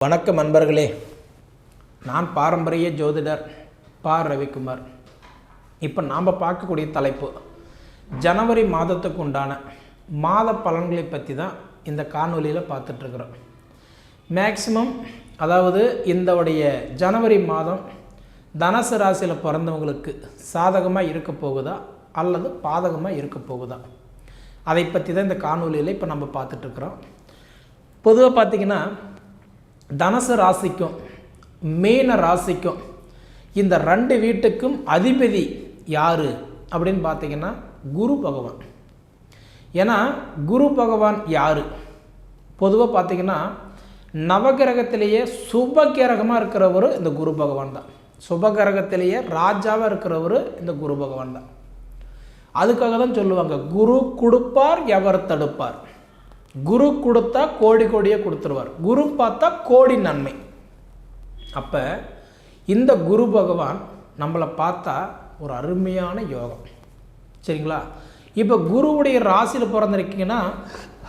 வணக்கம் நண்பர்களே, நான் பாரம்பரிய ஜோதிடர் பா. ரவிக்குமார். இப்போ நாம் பார்க்கக்கூடிய தலைப்பு ஜனவரி மாதத்துக்கு உண்டான மாத பலன்களை பற்றி தான் இந்த காணொலியில் பார்த்துட்ருக்குறோம். மேக்சிமம் அதாவது இந்தவுடைய ஜனவரி மாதம் தனுசு ராசியில் பிறந்தவங்களுக்கு சாதகமாக இருக்க போகுதா அல்லது பாதகமாக இருக்க போகுதா, அதை பற்றி தான் இந்த காணொலியில் இப்போ நம்ம பார்த்துட்ருக்குறோம். பொதுவாக பார்த்திங்கன்னா தனுசு ராசிக்கும் மீன ராசிக்கும் இந்த ரெண்டு வீட்டுக்கும் அதிபதி யார் அப்படின்னு பார்த்தீங்கன்னா குரு பகவான். ஏன்னா குரு பகவான் யார், பொதுவாக பார்த்தீங்கன்னா நவகிரகத்திலேயே சுபகிரகமாக இருக்கிறவர் இந்த குரு பகவான் தான். சுபகிரகத்திலேயே ராஜாவாக இருக்கிறவர் இந்த குரு பகவான் தான். அதுக்காக தான் சொல்லுவாங்க, குரு கொடுப்பார் எவர் தடுப்பார். குரு கொடுத்தா கோடி கோடியே கொடுத்துருவார், குரு பார்த்தா கோடி நன்மை. அப்போ இந்த குரு பகவான் நம்மளை பார்த்தா ஒரு அருமையான யோகம், சரிங்களா? இப்போ குருவுடைய ராசியில் பிறந்திருக்கீங்கன்னா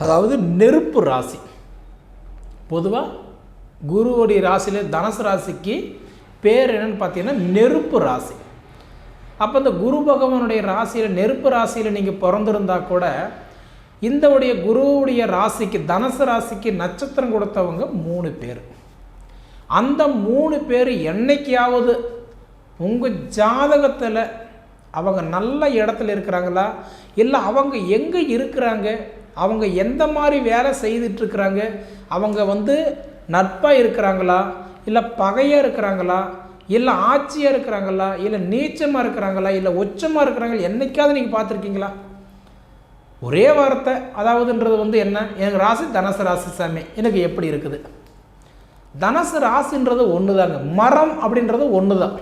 அதாவது நெருப்பு ராசி. பொதுவாக குருவுடைய ராசியில் தனுசு ராசிக்கு பேர் என்னன்னு பார்த்தீங்கன்னா நெருப்பு ராசி. அப்போ இந்த குரு பகவானுடைய ராசியில் நெருப்பு ராசியில் நீங்கள் பிறந்திருந்தா கூட இந்த குருவுடைய ராசிக்கு தனுசு ராசிக்கு நட்சத்திரம் கொடுத்தவங்க 3 பேர். அந்த 3 பேர் என்னைக்காவது உங்கள் ஜாதகத்தில் அவங்க நல்ல இடத்துல இருக்கிறாங்களா, இல்லை அவங்க எங்கே இருக்கிறாங்க, அவங்க எந்த மாதிரி வேலை செய்துட்ருக்குறாங்க, அவங்க நட்பாக இருக்கிறாங்களா, இல்லை பகையாக இருக்கிறாங்களா, இல்லை ஆட்சியாக இருக்கிறாங்களா, இல்லை நீச்சமாக இருக்கிறாங்களா, இல்லை உச்சமாக இருக்கிறாங்களா, என்னைக்காவது நீங்கள் பார்த்துருக்கீங்களா? ஒரே வார்த்தை அதாவதுன்றது என்ன, எனக்கு ராசி தனுசு ராசி சாமி, எனக்கு எப்படி இருக்குது? தனுசு ராசின்றது ஒன்று தாங்க, மரம் அப்படின்றது ஒன்று தான்.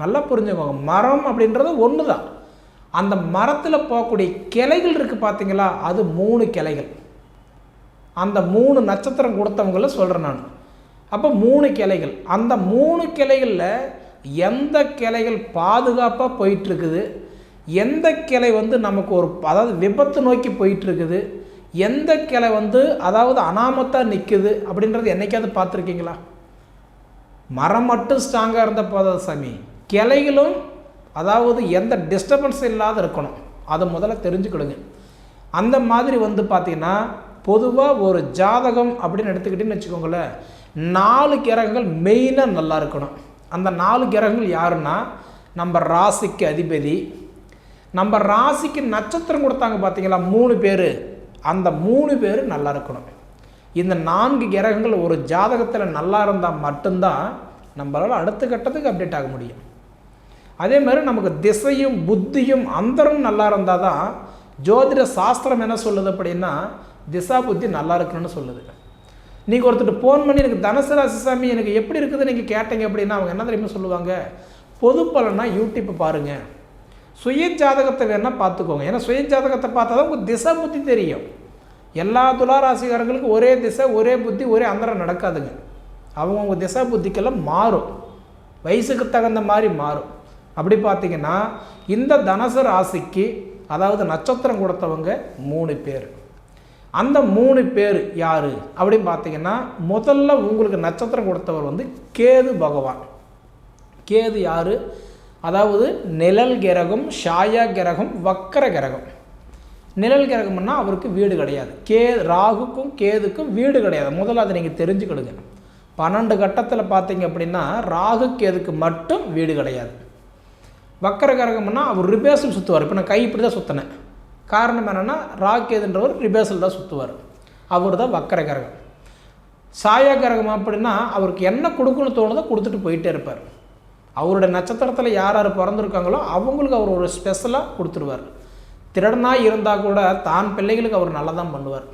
நல்லா புரிஞ்சுக்கோங்க, மரம் அப்படின்றது ஒன்று தான். அந்த மரத்தில் போகக்கூடிய கிளைகள் இருக்குது பார்த்தீங்களா, அது 3 கிளைகள். அந்த 3 நட்சத்திரம் கொடுத்தவங்கள சொல்கிறேன் நான். அப்போ 3 கிளைகள். அந்த 3 கிளைகளில் எந்த கிளைகள் பாதுகாப்பாக போயிட்டுருக்குது, எந்த கிளை நமக்கு அதாவது விபத்து நோக்கி போயிட்டுருக்குது, எந்த கிளை அதாவது அனாமத்தாக நிற்குது அப்படின்றது என்னைக்காவது பார்த்துருக்கீங்களா? மரம் மட்டும் ஸ்ட்ராங்காக இருந்தால் போதாது சாமி, கிளைகளும் அதாவது எந்த டிஸ்டர்பன்ஸ் இல்லாத இருக்கணும், அதை முதல்ல தெரிஞ்சுக்கிடுங்க. அந்த மாதிரி பார்த்திங்கன்னா பொதுவாக ஒரு ஜாதகம் அப்படின்னு எடுத்துக்கிட்டேன்னு வச்சுக்கோங்களேன், 4 கிரகங்கள் மெயினாக நல்லா இருக்கணும். அந்த 4 கிரகங்கள் யாருன்னா, நம்ம ராசிக்கு அதிபதி, நம்ம ராசிக்கு நட்சத்திரம் கொடுத்தாங்க பார்த்தீங்களா 3 பேர், அந்த 3 பேர் நல்லா இருக்கணும். இந்த 4 கிரகங்கள் ஒரு ஜாதகத்தில் நல்லா இருந்தால் மட்டும்தான் நம்மளால் அடுத்த கட்டத்துக்கு அப்டேட் ஆக முடியும். அதே மாதிரி நமக்கு திசையும் புத்தியும் அந்தரம் நல்லா இருந்தால் தான் ஜோதிட சாஸ்திரம் என்ன சொல்லுது அப்படின்னா திசா புத்தி நல்லா இருக்குன்னு சொல்லுது. நீங்கள் ஒருத்தர் ஃபோன் பண்ணி எனக்கு தனுசு ராசி சாமி எனக்கு எப்படி இருக்குது நீங்கள் கேட்டீங்க அப்படின்னா அவங்க என்ன தெரியுமா சொல்லுவாங்க, பொது பலனா யூடியூப் பாருங்கள், சுய ஜாதகத்தை வேணால் பார்த்துக்கோங்க. ஏன்னா சுய ஜாதகத்தை பார்த்தா தான் உங்கள் திசை புத்தி தெரியும். எல்லா துளாராசிகாரங்களுக்கும் ஒரே திசை ஒரே புத்தி ஒரே அந்தரம் நடக்காதுங்க. அவங்கவுங்க திசை புத்திக்கெல்லாம் மாறும், வயசுக்கு தகுந்த மாதிரி மாறும். அப்படி பார்த்திங்கன்னா இந்த தனுசு ராசிக்கு அதாவது நட்சத்திரம் கொடுத்தவங்க 3 பேர். அந்த 3 பேர் யார் அப்படின்னு பார்த்திங்கன்னா, முதல்ல உங்களுக்கு நட்சத்திரம் கொடுத்தவர் கேது பகவான். கேது யார், அதாவது நிழல் கிரகம், ஷாயா கிரகம், வக்கர கிரகம். நிழல் கிரகம்னா அவருக்கு வீடு கிடையாது. ராகுக்கும் கேதுக்கும் வீடு கிடையாது. முதல்ல அதை நீங்கள் தெரிஞ்சுக்கிடுங்க. 12 கட்டத்தில் பார்த்தீங்க அப்படின்னா ராகு கேதுக்கு மட்டும் வீடு கிடையாது. வக்கர கிரகம்னா அவர் ரிபேஸில் சுற்றுவார். இப்போ நான் கை இப்படி தான் சுற்றினேன், காரணம் என்னென்னா ராகு கேதுன்றவர் ரிபேஸில் தான் சுற்றுவார், அவர் தான் வக்கர கிரகம். சாயா கிரகம் அப்படின்னா அவருக்கு என்ன கொடுக்கணும்னு தோணுதோ கொடுத்துட்டு போயிட்டே இருப்பார். அவருடைய நட்சத்திரத்தில் யார் யார் பிறந்திருக்காங்களோ அவங்களுக்கு அவர் ஒரு ஸ்பெஷலாக கொடுத்துருவார். திருடனாக இருந்தால் கூட தான் பிள்ளைகளுக்கு அவர் நல்லா தான் பண்ணுவார்,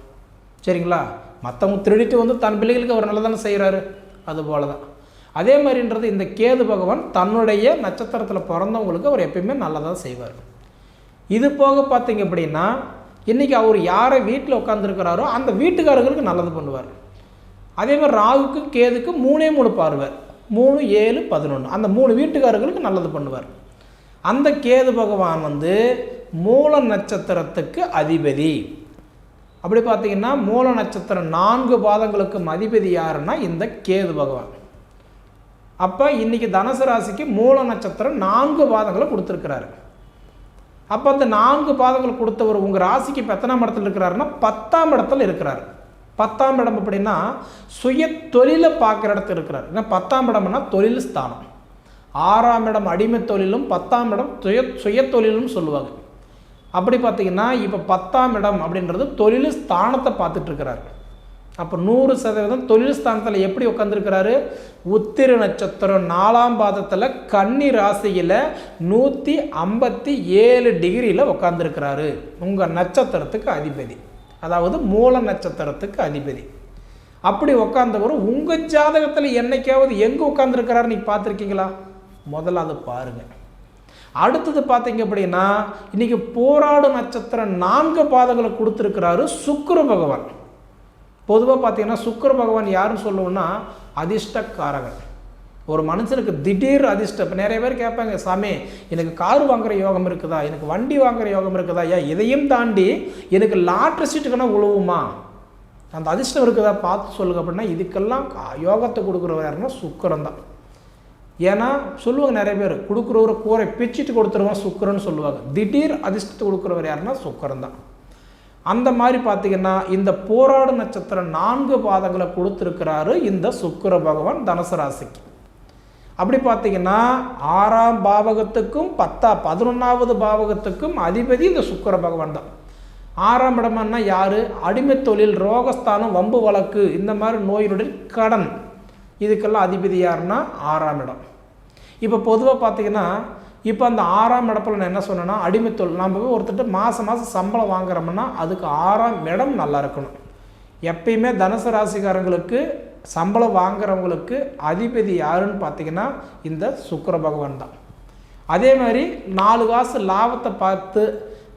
சரிங்களா? மற்றவங்க திருடிட்டு தன் பிள்ளைகளுக்கு அவர் நல்லா தானே செய்கிறாரு, அதுபோல தான். அதே மாதிரின்றது இந்த கேது பகவான் தன்னுடைய நட்சத்திரத்தில் பிறந்தவங்களுக்கு அவர் எப்பயுமே நல்லா தான் செய்வார். இது போக பார்த்தீங்க அப்படின்னா இன்றைக்கி அவர் யாரை வீட்டில் உட்காந்துருக்கிறாரோ அந்த வீட்டுக்காரர்களுக்கு நல்லது பண்ணுவார். அதே மாதிரி ராகுக்கும் கேதுக்கும் 3 பார்வை, 3, 7, 11 அந்த 3 வீட்டுக்காரர்களுக்கு நல்லது பண்ணுவார். அந்த கேது பகவான் மூல நட்சத்திரத்துக்கு அதிபதி. அப்படி பார்த்தீங்கன்னா மூல நட்சத்திரம் 4 பாதங்களுக்கும் அதிபதி யாருன்னா இந்த கேது பகவான். அப்போ இன்றைக்கி தனுசு ராசிக்கு மூல நட்சத்திரம் 4 பாதங்களை கொடுத்துருக்கிறாரு. அப்போ அந்த 4 பாதங்கள் கொடுத்தவர் உங்கள் ராசிக்கு இப்போ எத்தனாம் இடத்துல இருக்கிறாருன்னா 10ஆம் இடத்துல இருக்கிறார். 10ஆம் இடம் அப்படின்னா சுய தொழிலை பார்க்குற இடத்துல இருக்கிறார். ஏன்னா 10ஆம் இடம்னா தொழில் ஸ்தானம். 6ஆம் இடம் அடிமை தொழிலும் 10ஆம் இடம் சுய தொழிலும் சொல்லுவாங்க. அப்படி பார்த்தீங்கன்னா இப்போ 10ஆம் இடம் அப்படின்றது தொழில் ஸ்தானத்தை பார்த்துட்ருக்கிறார். அப்போ 100% தொழில் ஸ்தானத்தில் எப்படி உட்காந்துருக்கிறாரு? உத்திர நட்சத்திரம் 4ஆம் பாதத்தில் கன்னி ராசியில் 157 டிகிரியில் உட்காந்துருக்கிறாரு. உங்கள் நட்சத்திரத்துக்கு அதிபதி, அதாவது மூல நட்சத்திரத்துக்கு அதிபதி. அப்படி உட்காந்தவர் உங்கள் ஜாதகத்தில் என்னைக்காவது எங்கே உட்காந்துருக்கிறாரு நீங்கள் பார்த்துருக்கீங்களா? முதல்ல அதை பாருங்கள். அடுத்தது பார்த்தீங்க அப்படின்னா இன்றைக்கி போராடு நட்சத்திரம் 4 பாதங்களை கொடுத்துருக்கிறாரு சுக்கிர பகவான். பொதுவாக பார்த்தீங்கன்னா சுக்கிர பகவான் யாருன்னு சொல்லுவோம்னா அதிர்ஷ்டக்காரகன். ஒரு மனுஷனுக்கு திடீர் அதிர்ஷ்டம். இப்போ நிறைய பேர் கேட்பாங்க, சாமி எனக்கு கார் வாங்குகிற யோகம் இருக்குதா, எனக்கு வண்டி வாங்குகிற யோகம் இருக்குதா, ஏன் இதையும் தாண்டி எனக்கு லாட்ரி சீட்டுக்குன்னா உழுவுமா, அந்த அதிர்ஷ்டம் இருக்குதா பார்த்து சொல்லுங்க அப்படின்னா இதுக்கெல்லாம் யோகத்தை கொடுக்குறவர் யாருன்னா சுக்கிரன் தான். ஏன்னா சொல்லுவாங்க நிறைய பேர், கொடுக்குறவரை கூரை பிச்சுட்டு கொடுத்துருவான் சுக்கிரன்னு சொல்லுவாங்க. திடீர் அதிர்ஷ்டத்தை கொடுக்குறவர் யாருன்னா சுக்கிரன் தான். அந்த மாதிரி பார்த்தீங்கன்னா இந்த போராடு நட்சத்திரம் 4 பாதங்களை கொடுத்துருக்கிறாரு இந்த சுக்கிர பகவான் தனுசு ராசிக்கு. அப்படி பார்த்தீங்கன்னா 6ஆம் பாவகத்துக்கும் 11வது பாவகத்துக்கும் அதிபதி இந்த சுக்கிர பகவான் தான். 6ஆம் இடம்னா யார்? அடிமை தொழில், ரோகஸ்தானம், வம்பு வழக்கு, இந்த மாதிரி நோயினுடைய கடன், இதுக்கெல்லாம் அதிபதி யாருன்னா 6ஆம் இடம். இப்போ பொதுவாக பார்த்தீங்கன்னா இப்போ அந்த 6ஆம் இடத்துல நான் என்ன சொன்னேன்னா அடிமைத்தொழில், நம்ம ஒருத்தர் மாதம் சம்பளம் வாங்குறோம்னா அதுக்கு 6ஆம் இடம் நல்லா இருக்கணும். எப்பயுமே தனுசு ராசிக்காரங்களுக்கு சம்பளம் வாங்குறவங்களுக்கு அதிபதி யாருன்னு பார்த்தீங்கன்னா இந்த சுக்கிர பகவான் தான். அதே மாதிரி 4 காசு லாபத்தை பார்த்து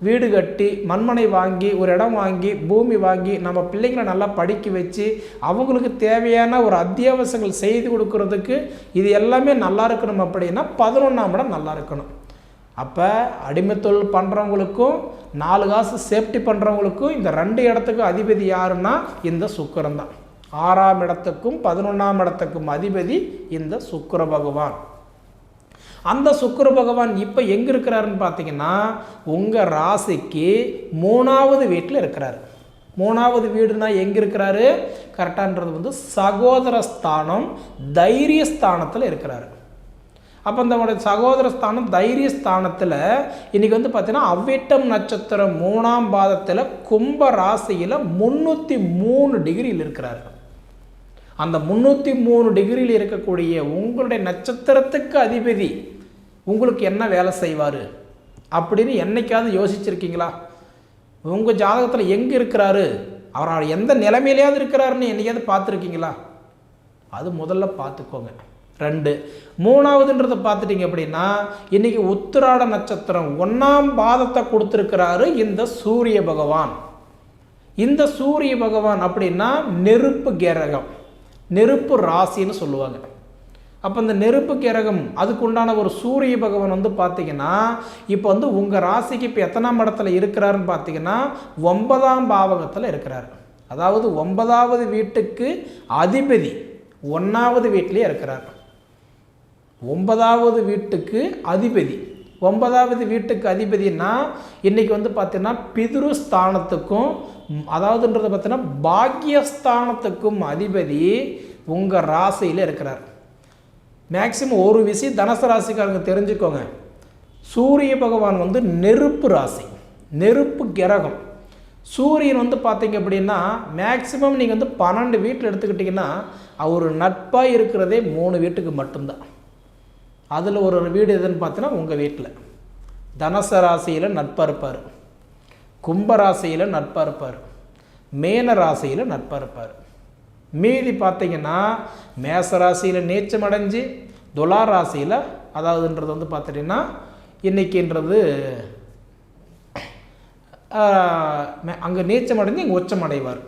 வீடு கட்டி மண்மனை வாங்கி ஒரு இடம் வாங்கி பூமி வாங்கி நம்ம பிள்ளைங்களை நல்லா படிக்க வச்சு அவங்களுக்கு தேவையான ஒரு அத்தியாவசியங்கள் செய்து கொடுக்கறதுக்கு இது எல்லாமே நல்லா இருக்கணும். அப்படின்னா 11ஆம் இடம் நல்லா இருக்கணும். அப்போ அடிமை தொழில் பண்ணுறவங்களுக்கும் 4 காசு சேஃப்டி பண்ணுறவங்களுக்கும் இந்த 2 இடத்துக்கும் அதிபதி யாருன்னா இந்த சுக்கிரன் தான். 6ஆம் இடத்துக்கும் 11ஆம் இடத்துக்கும் அதிபதி இந்த சுக்கிர பகவான். அந்த சுக்கிர பகவான் இப்போ எங்கே இருக்கிறாருன்னு பார்த்தீங்கன்னா உங்கள் ராசிக்கு 3ஆவது வீட்டில் இருக்கிறார். 3ஆவது வீடுனா எங்கே இருக்கிறாரு? கரெக்டான்றது வந்து சகோதர ஸ்தானம், தைரிய ஸ்தானத்தில் இருக்கிறாரு. அப்போ இந்த சகோதர ஸ்தானம், தைரிய ஸ்தானத்தில் இன்றைக்கி வந்து பார்த்தீங்கன்னா அவ்விட்டம் நட்சத்திரம் 3ஆம் பாதத்தில் கும்ப ராசியில் 303 டிகிரியில் இருக்கிறாரு. அந்த 303 டிகிரியில் இருக்கக்கூடிய உங்களுடைய நட்சத்திரத்துக்கு அதிபதி உங்களுக்கு என்ன வேலை செய்வார் அப்படின்னு என்னைக்காவது யோசிச்சிருக்கீங்களா? உங்கள் ஜாதகத்தில் எங்கே இருக்கிறாரு, அவர் எந்த நிலைமையிலையாவது இருக்கிறாருன்னு என்னைக்காவது பார்த்துருக்கீங்களா? அது முதல்ல பார்த்துக்கோங்க. 2 3ஆவதுன்றதை பார்த்துட்டிங்க அப்படின்னா இன்றைக்கி உத்திராட நட்சத்திரம் 1ஆம் பாதத்தை கொடுத்துருக்கிறாரு இந்த சூரிய பகவான். இந்த சூரிய பகவான் அப்படின்னா நெருப்பு கிரகம், நெருப்பு ராசின்னு சொல்லுவாங்க. அப்போ இந்த நெருப்பு கிரகம் அதுக்கு உண்டான ஒரு சூரிய பகவான் வந்து பார்த்தீங்கன்னா இப்போ வந்து உங்கள் ராசிக்கு இப்போ எத்தனாம் இடத்துல இருக்கிறாருன்னு பார்த்தீங்கன்னா 9ஆம் பாவகத்தில் இருக்கிறார். அதாவது 9ஆவது வீட்டுக்கு அதிபதி 1ஆவது வீட்டிலே இருக்கிறார். 9ஆவது வீட்டுக்கு அதிபதி, 9ஆவது வீட்டுக்கு அதிபதினா இன்றைக்கி வந்து பார்த்தீங்கன்னா பிதுருஸ்தானத்துக்கும் அதாவதுன்றது பார்த்தீங்கன்னா பாக்கியஸ்தானத்துக்கும் அதிபதி உங்கள் ராசியில் இருக்கிறார். மேக்சிமம் ஒரு விஷயம் தனுசு ராசிக்காரங்க தெரிஞ்சுக்கோங்க, சூரிய பகவான் வந்து நெருப்பு ராசி, நெருப்பு கிரகம். சூரியன் வந்து பார்த்தீங்க அப்படின்னா மேக்சிமம் நீங்கள் வந்து 12 வீட்டில் எடுத்துக்கிட்டிங்கன்னா அவர் நட்பாக இருக்கிறதே 3 வீட்டுக்கு மட்டும்தான். அதில் ஒரு வீடு எதுன்னு பார்த்தீங்கன்னா உங்கள் வீட்டில் தனுசு ராசியில் நட்பாக இருப்பார், கும்பராசியில் நட்பாக இருப்பார், மேன ராசியில் நட்பாக இருப்பார். மீதி பார்த்தீங்கன்னா மேச ராசியில் நீச்சம் அடைஞ்சு, துலா ராசியில் அதாவதுன்றது வந்து பார்த்துட்டிங்கன்னா இன்றைக்கின்றது அங்கே நீச்சம் அடைஞ்சு இங்கே உச்சம் அடைவார்.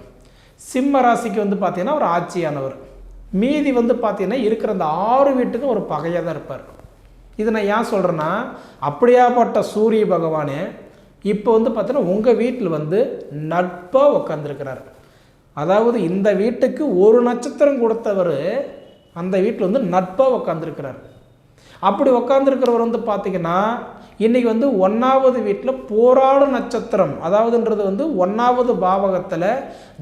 சிம்ம ராசிக்கு வந்து பார்த்தீங்கன்னா ஒரு ஆட்சியானவர். மீதி வந்து பார்த்தீங்கன்னா இருக்கிற அந்த 6 வீட்டுக்கும் ஒரு பகையாக தான் இருப்பார். இது நான் ஏன் சொல்கிறேன்னா அப்படியாப்பட்ட சூரிய பகவானே இப்போ வந்து பார்த்தீங்கன்னா உங்கள் வீட்டில் வந்து நட்பாக உட்காந்துருக்கிறார். அதாவது இந்த வீட்டுக்கு ஒரு நட்சத்திரம் கொடுத்தவர் அந்த வீட்டில் வந்து நட்பாக உட்காந்துருக்கிறார். அப்படி உட்காந்துருக்கிறவர் வந்து பார்த்திங்கன்னா இன்றைக்கி வந்து 1வது வீட்டில் போராடும் நட்சத்திரம், அதாவதுன்றது வந்து 1வது பாவகத்தில்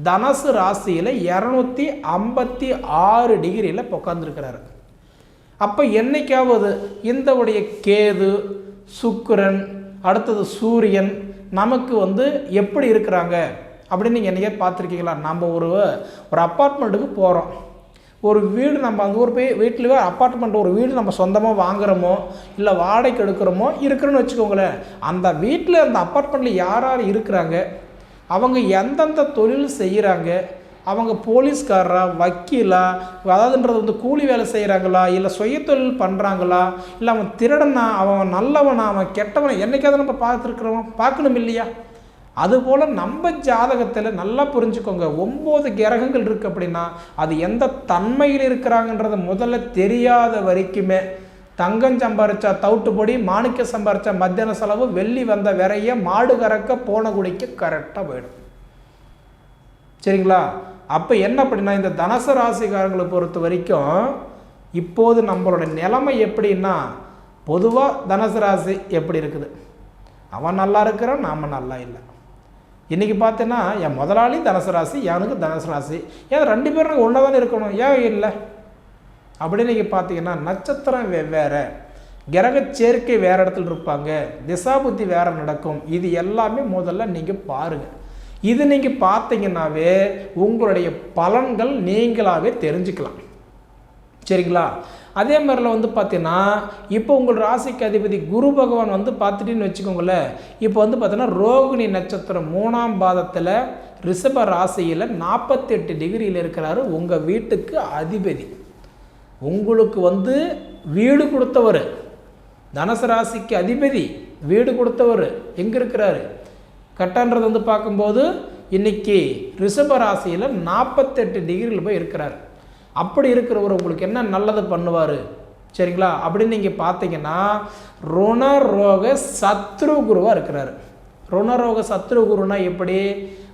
தனுசு ராசியில் 256 டிகிரியில் உட்காந்துருக்கிறாரு. அப்போ என்னைக்காவது இந்த உடைய கேது, சுக்கிரன், அடுத்தது சூரியன் நமக்கு வந்து எப்படி இருக்கிறாங்க அப்படின்னு நீங்கள் என்றைக்கே பார்த்துருக்கீங்களா? நம்ம ஒரு அப்பார்ட்மெண்ட்டுக்கு போகிறோம், ஒரு வீடு நம்ம அங்கே ஒரு போய் வீட்டில் அப்பார்ட்மெண்ட் ஒரு வீடு நம்ம சொந்தமாக வாங்குகிறோமோ இல்லை வாடகைக்கு எடுக்கிறோமோ இருக்கிறோன்னு வச்சுக்கோங்களேன். அந்த வீட்டில் அந்த அப்பார்ட்மெண்ட்டில் யார் யார் இருக்கிறாங்க, அவங்க எந்தெந்த தொழில் செய்கிறாங்க, அவங்க போலீஸ்காரரா, வக்கீலா, அதாவதுன்றது வந்து கூலி வேலை செய்கிறாங்களா, இல்லை சுய தொழில் பண்ணுறாங்களா, இல்லை அவன் திருடனா, அவன் நல்லவனா, அவன் கெட்டவனா, என்றைக்காவது நம்ம பார்த்துருக்குறோம், பார்க்கணும் இல்லையா? அதுபோல் நம்ம ஜாதகத்தில் நல்லா புரிஞ்சுக்கோங்க, 9 கிரகங்கள் இருக்குது அப்படின்னா அது எந்த தன்மையில் இருக்கிறாங்கன்றத முதல்ல தெரியாத வரைக்குமே தங்கம் சம்பாரிச்சா தவிட்டுப்பொடி, மாணிக்க சம்பாரிச்சா மத்தியான செலவு, வெள்ளி வந்த விரைய மாடு கறக்க போன குடிக்க கரெக்டாக போயிடும். சரிங்களா? அப்போ என்ன அப்படின்னா இந்த தனுசு ராசிக்காரங்களை பொறுத்த வரைக்கும் இப்போது நம்மளோட நிலைமை எப்படின்னா, பொதுவாக தனுசு ராசி எப்படி இருக்குது, அவன் நல்லா இருக்கிறான், நாம் நல்லா இல்லை. இன்றைக்கி பார்த்தீங்கன்னா என் முதலாளி தனுசு ராசி, எனக்கு தனுசு ராசி, ஏன் 2 பேரும் நாங்கள் ஒன்றா தானே இருக்கணும், ஏன் இல்லை அப்படின்னு நீங்கள் பார்த்தீங்கன்னா நட்சத்திரம் வெவ்வேறு, கிரக சேர்க்கை வேறு இடத்துல இருப்பாங்க, திசாபுத்தி வேறு நடக்கும். இது எல்லாமே முதல்ல நீங்கள் பாருங்கள். இது நீங்கள் பார்த்தீங்கன்னாவே உங்களுடைய பலன்கள் நீங்களாகவே தெரிஞ்சுக்கலாம். சரிங்களா? அதே மாதிரில வந்து பார்த்தீங்கன்னா இப்போ உங்கள் ராசிக்கு அதிபதி குரு பகவான் வந்து பார்த்துட்டின்னு வச்சுக்கோங்களேன். இப்போ வந்து பார்த்தீங்கன்னா ரோகிணி நட்சத்திரம் 3ஆம் பாதத்தில் ரிஷப ராசியில் 48 டிகிரியில் இருக்கிறாரு. உங்கள் வீட்டுக்கு அதிபதி, உங்களுக்கு வந்து வீடு கொடுத்தவர், தனுசு ராசிக்கு அதிபதி வீடு கொடுத்தவர் எங்கே இருக்கிறாரு கட்டான்றது வந்து பார்க்கும்போது இன்றைக்கி ரிஷப ராசியில் 48 டிகிரியில் போய் இருக்கிறார். அப்படி இருக்கிறவர் உங்களுக்கு என்ன நல்லது பண்ணுவார் சரிங்களா அப்படின்னு நீங்கள் பார்த்தீங்கன்னா ருணரோக சத்ரு குருவாக இருக்கிறார். ருணரோக சத்ரு குருனா எப்படி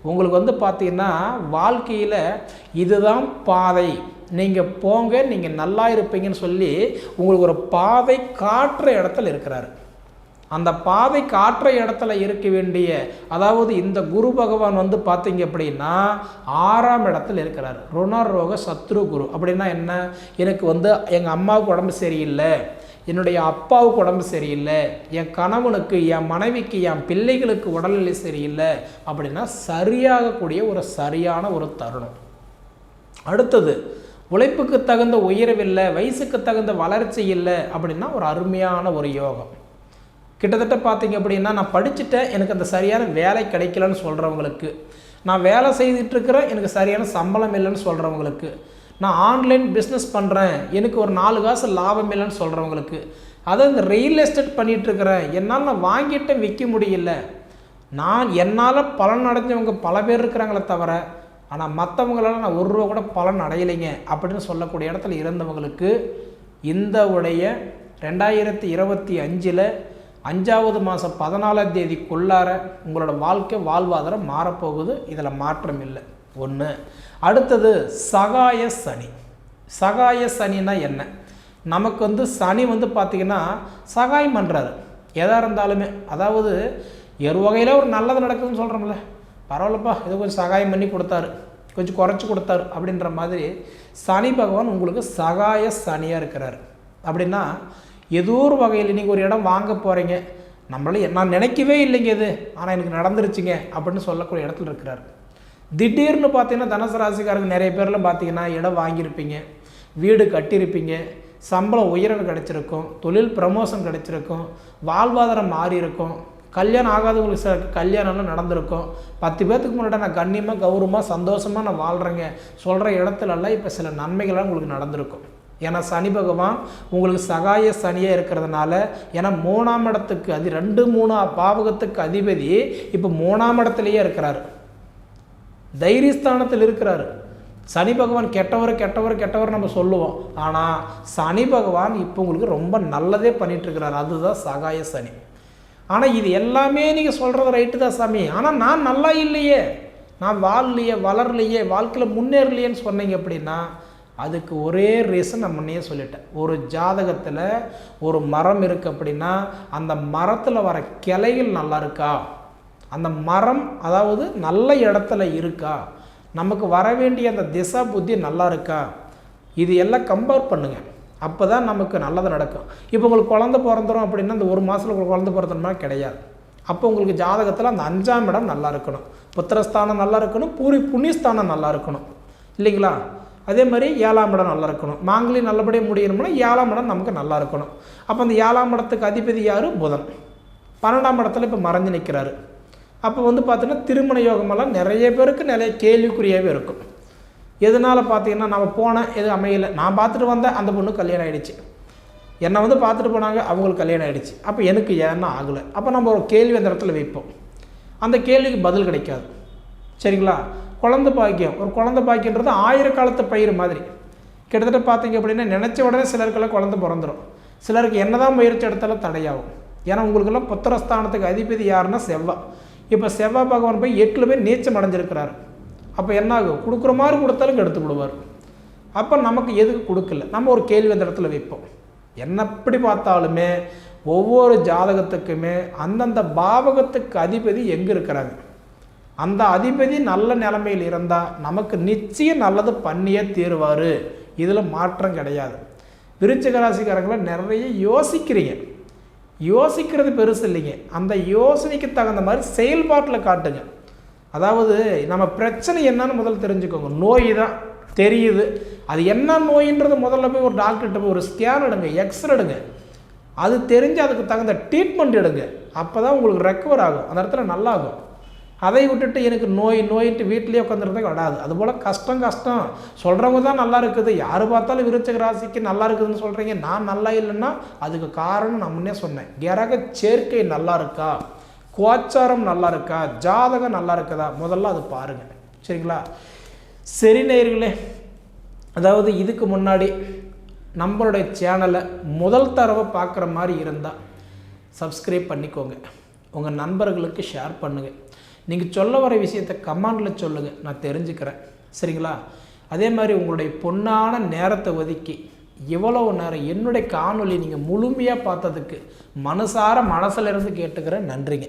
உங்களுக்கு வந்து பார்த்தீங்கன்னா வாழ்க்கையில் இதுதான் பாதை, நீங்கள் போங்க, நீங்கள் நல்லா இருப்பீங்கன்னு சொல்லி உங்களுக்கு ஒரு பாதை காட்டுற இடத்துல இருக்கிறாரு. அந்த பாதை காற்ற இடத்துல இருக்க வேண்டிய, அதாவது இந்த குரு பகவான் வந்து பார்த்தீங்க அப்படின்னா 6ஆம் இடத்துல இருக்கிறார். ருணரோக சத்ரு குரு அப்படின்னா என்ன, எனக்கு வந்து எங்கள் அம்மாவுக்கு உடம்பு சரியில்லை, என்னுடைய அப்பாவுக்கு உடம்பு சரியில்லை, என் கணவனுக்கு, என் மனைவிக்கு, என் பிள்ளைகளுக்கு உடல்நிலை சரியில்லை அப்படின்னா சரியாகக்கூடிய ஒரு சரியான ஒரு தருணம். அடுத்தது உழைப்புக்கு தகுந்த உயர்வில்லை, வயசுக்கு தகுந்த வளர்ச்சி இல்லை அப்படின்னா ஒரு அருமையான ஒரு யோகம். கிட்டத்தட்ட பார்த்தீங்க அப்படின்னா நான் படிச்சுட்டேன், எனக்கு அந்த சரியான வேலை கிடைக்கலன்னு சொல்கிறவங்களுக்கு, நான் வேலை செய்துட்ருக்கிறேன், எனக்கு சரியான சம்பளம் இல்லைன்னு சொல்கிறவங்களுக்கு, நான் ஆன்லைன் பிஸ்னஸ் பண்ணுறேன், எனக்கு ஒரு 4 காசு லாபம் இல்லைன்னு சொல்கிறவங்களுக்கு, அதாவது இந்த ரியல் எஸ்டேட் பண்ணிகிட்ருக்கிறேன், என்னால் நான் வாங்கிட்டு விற்க முடியல, நான் என்னால் பலன் அடைஞ்சவங்க பல பேர் இருக்கிறாங்களே தவிர ஆனால் மற்றவங்களால நான் 1 ரூபா கூட பலன் அடையலைங்க அப்படின்னு சொல்லக்கூடிய இடத்துல இருந்தவங்களுக்கு இந்த உடைய 2025 5வது மாதம் 14ஆம் தேதிக்குள்ளார உங்களோட வாழ்க்கை வாழ்வாதாரம் மாறப்போகுது. இதில் மாற்றம் இல்லை. ஒன்று. அடுத்தது சகாய சனி. சகாய சனின்னா என்ன, நமக்கு வந்து சனி வந்து பார்த்திங்கன்னா சகாயம் பண்ணுறாரு எதாக இருந்தாலுமே, அதாவது ஒரு வகையில் ஒரு நல்லது நடக்குதுன்னு சொல்கிறோம்ல, பரவாயில்லப்பா இது கொஞ்சம் சகாயம் பண்ணி கொடுத்தாரு, கொஞ்சம் குறைச்சி கொடுத்தாரு அப்படின்ற மாதிரி சனி பகவான் உங்களுக்கு சகாய சனியாக இருக்கிறார். அப்படின்னா ஏதோ ஒரு வகையில் நீங்கள் ஒரு இடம் வாங்க போகிறீங்க, நம்மளால நான் நினைக்கவே இல்லைங்க இது, ஆனால் எனக்கு நடந்துருச்சுங்க அப்படின்னு சொல்லக்கூடிய இடத்துல இருக்கிறார். திடீர்னு பார்த்தீங்கன்னா தனுசு ராசிக்காரங்க நிறைய பேரில் பார்த்தீங்கன்னா இடம் வாங்கியிருப்பீங்க, வீடு கட்டியிருப்பீங்க, சம்பளம் உயர்வு கிடச்சிருக்கும், தொழில் ப்ரமோஷன் கிடச்சிருக்கும், வாழ்வாதாரம் மாறி இருக்கும், கல்யாணம் ஆகாதவங்களுக்கு சில கல்யாணம்லாம் நடந்திருக்கும், 10 பேர்த்துக்கு முன்னாடி நான் கண்ணியமாக கௌரவமாக சந்தோஷமாக நான் வாழ்கிறேங்க சொல்கிற இடத்துலலாம் இப்போ சில நன்மைகள்லாம் உங்களுக்கு நடந்திருக்கும். ஏன்னா சனி பகவான் உங்களுக்கு சகாய சனியாக இருக்கிறதுனால, ஏன்னா 3ஆம் இடத்துக்கு 2, 3 பாவகத்துக்கு அதிபதி இப்போ 3ஆம் இடத்துலையே இருக்கிறார், தைரியஸ்தானத்தில் இருக்கிறார். சனி பகவான் கெட்டவர் நம்ம சொல்லுவோம், ஆனால் சனி பகவான் இப்போ உங்களுக்கு ரொம்ப நல்லதே பண்ணிகிட்ருக்கிறார். அதுதான் சகாய சனி. ஆனால் இது எல்லாமே நீங்கள் சொல்கிறது ரைட்டு தான் சாமி, ஆனால் நான் நல்லா இல்லையே, நான் வாழலையே, வளரலையே, வாழ்க்கையில் முன்னேறலையேன்னு சொன்னீங்க அப்படின்னா அதுக்கு ஒரே ரீசன் நான் முன்னையே சொல்லிட்டேன். ஒரு ஜாதகத்தில் ஒரு மரம் இருக்குது அப்படின்னா அந்த மரத்தில் வர கிளைகள் நல்லா இருக்கா, அந்த மரம் அதாவது நல்ல இடத்துல இருக்கா, நமக்கு வர வேண்டிய அந்த திசா புத்தி நல்லா இருக்கா, இது எல்லாம் கம்பேர் பண்ணுங்கள். அப்போ தான் நமக்கு நல்லது நடக்கும். இப்போ உங்களுக்கு குழந்தை பிறந்துடும் அப்படின்னா அந்த ஒரு மாதத்தில் உங்களுக்கு குழந்தை பிறந்தோம்னா கிடையாது. அப்போ உங்களுக்கு ஜாதகத்தில் அந்த 5ஆம் இடம் நல்லா இருக்கணும், புத்திரஸ்தானம் நல்லா இருக்கணும், புண்ணியஸ்தானம் நல்லா இருக்கணும் இல்லைங்களா. அதே மாதிரி 7ஆம் இடம் நல்லா இருக்கணும், மாங்கல்யம் நல்லபடியாக முடியணும்னா 7ஆம் இடம் நமக்கு நல்லா இருக்கணும். அப்போ அந்த 7ஆம் இடத்துக்கு அதிபதி யார்? புதன். 12ஆம் இடத்துல இப்போ மறைஞ்சு நிற்கிறாரு. அப்போ பார்த்தீங்கன்னா திருமண யோகமெல்லாம் நிறைய பேருக்கு நிறைய கேள்விக்குறியாகவே இருக்கும். எதனால் பார்த்தீங்கன்னா நம்ம போனேன் எது அமையலை, நான் பார்த்துட்டு வந்தேன் அந்த பொண்ணு கல்யாணம் ஆகிடுச்சு, என்னை பார்த்துட்டு போனாங்க அவங்களுக்கு கல்யாணம் ஆகிடுச்சு, அப்போ எனக்கு ஏன்னா ஆகலை. அப்போ நம்ம ஒரு கேள்வி அந்த இடத்துல வைப்போம், அந்த கேள்விக்கு பதில் கிடைக்காது சரிங்களா. குழந்தை பாக்கியம், ஒரு குழந்தை பாக்கியன்றது 1000 காலத்து பயிர் மாதிரி. கிட்டத்தட்ட பார்த்தீங்க அப்படின்னா நினச்ச உடனே சிலருக்கெல்லாம் குழந்தை பிறந்துடும், சிலருக்கு என்ன தான் முயற்சி எடுத்தாலும் தடையாகும். ஏன்னா உங்களுக்கெல்லாம் புத்திரஸ்தானத்துக்கு அதிபதி யாருன்னா செவ்வாய். இப்போ செவ்வாய் பகவான் போய் 8 பேர் நீச்சம் அடைஞ்சிருக்கிறாரு. அப்போ என்ன ஆகும்? கொடுக்குற மாதிரி கொடுத்தாலும் எடுத்து விடுவார். அப்போ நமக்கு எதுக்கு கொடுக்கல, நம்ம ஒரு கேள்வி அந்த இடத்துல வைப்போம். என்னப்படி பார்த்தாலுமே ஒவ்வொரு ஜாதகத்துக்குமே அந்தந்த பாவகத்துக்கு அதிபதி எங்கே இருக்கிறாங்க, அந்த அதிபதி நல்ல நிலைமையில் இருந்தால் நமக்கு நிச்சயம் நல்லது பண்ணியே தீருவார், இதில் மாற்றம் கிடையாது. விருச்சிக ராசிக்காரங்களை நிறைய யோசிக்கிறீங்க, யோசிக்கிறது பெருசு இல்லைங்க, அந்த யோசனைக்கு தகுந்த மாதிரி செயல்பாட்டில் காட்டுங்க. அதாவது நம்ம பிரச்சனை என்னன்னு முதல்ல தெரிஞ்சுக்கோங்க. நோய் தான் தெரியுது, அது என்ன நோயின்றது முதல்ல போய் ஒரு டாக்டர்கிட்ட போய் ஒரு ஸ்கேன் எடுங்க, எக்ஸ்ரே எடுங்க, அது தெரிஞ்சு அதுக்கு தகுந்த ட்ரீட்மெண்ட் எடுங்க. அப்போ தான் உங்களுக்கு ரெக்கவர் ஆகும், அந்த இடத்துல நல்லாகும். அதை விட்டுட்டு எனக்கு நோயின்ட்டு வீட்டிலேயே உட்காந்துருந்தா வராது. அதுபோல் கஷ்டம் சொல்கிறவங்க தான் நல்லா இருக்குது, யார் பார்த்தாலும் விருச்சிக ராசிக்கு நல்லா இருக்குதுன்னு சொல்கிறீங்க, நான் நல்லா இல்லைன்னா அதுக்கு காரணம் நான் முன்னே சொன்னேன். கிரக சேர்க்கை நல்லா இருக்கா, கோச்சாரம் நல்லா இருக்கா, ஜாதகம் நல்லா இருக்குதா, முதல்ல அது பாருங்கள் சரிங்களா. சரி நேயர்களே, அதாவது இதுக்கு முன்னாடி நம்மளுடைய சேனலை முதல் தடவை பார்க்குற மாதிரி இருந்தால் சப்ஸ்கிரைப் பண்ணிக்கோங்க, உங்கள் நண்பர்களுக்கு ஷேர் பண்ணுங்கள், நீங்கள் சொல்ல வர விஷயத்தை கமெண்டில் சொல்லுங்கள், நான் தெரிஞ்சுக்கிறேன் சரிங்களா. அதே மாதிரி உங்களுடைய பொன்னான நேரத்தை ஒதுக்கி இவ்வளவு நேரம் என்னுடைய காணொலி நீங்கள் முழுமையாக பார்த்ததுக்கு மனசார மனசில் இருந்து கேட்டுக்கிறேன். நன்றிங்க.